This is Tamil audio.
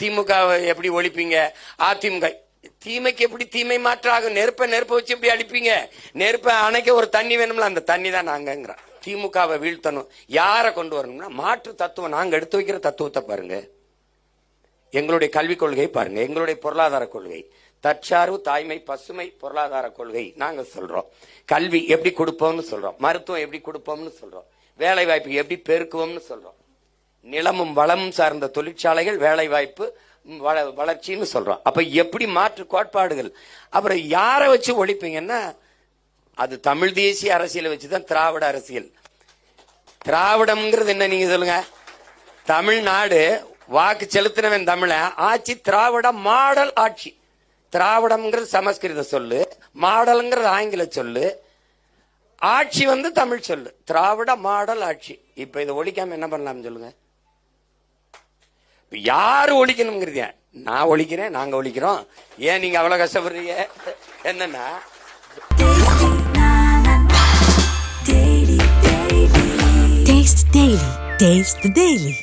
திமுகவை எப்படி ஒழிப்பீங்க? அதிமுக தீமைக்கு எப்படி தீமை மாற்றாகும்? நெருப்பை வச்சு எப்படி அடிப்பீங்க? நெருப்பை அணைக்க ஒரு தண்ணி வேணும்ல, அந்த தண்ணி தான் நாங்கிறோம். திமுகவை வீழ்த்தணும். யாரை கொண்டு வரணும்னா மாற்று தத்துவம். நாங்க எடுத்து வைக்கிற தத்துவத்தை பாருங்க, எங்களுடைய கல்விக் கொள்கை பாருங்க, எங்களுடைய பொருளாதார கொள்கை, தற்சார்பு, தாய்மை, பசுமை பொருளாதார கொள்கை நாங்க சொல்றோம். கல்வி எப்படி கொடுப்போம்னு சொல்றோம், மருத்துவம் எப்படி கொடுப்போம்னு சொல்றோம், வேலை வாய்ப்பு எப்படி பெருக்குவோம்னு சொல்றோம், நிலமும் வளமும் சார்ந்த தொழிற்சாலைகள், வேலை வாய்ப்பு, வளர்ச்சின்னு சொல்றோம். அப்ப எப்படி மாற்று கோட்பாடுகள்? அப்புறம் யாரை வச்சு ஒழிப்பீங்கன்னா அது தமிழ் தேசிய அரசியலை வச்சுதான் திராவிட அரசியல். திராவிடம்ங்கிறது என்ன நீங்க சொல்லுங்க? தமிழ்நாடு வாக்கு செலுத்தினவன் தமிழ ஆட்சி, திராவிட மாடல் ஆட்சி. திராவிடம்ங்கிறது சமஸ்கிருத சொல்லு, மாடல்ங்கிறது ஆங்கில சொல்லு, ஆட்சி தமிழ் சொல்லு. திராவிட மாடல் ஆட்சி. இப்ப இதை ஒழிக்காம என்ன பண்ணலாம் சொல்லுங்க? யாரு ஒழிக்கணுங்கிறத நான் ஒழிக்கிறேன், நாங்க ஒழிக்கிறோம். ஏன் நீங்க அவ்வளவு கஷ்டப்படுறீங்க? என்னன்னா Taste the Daily.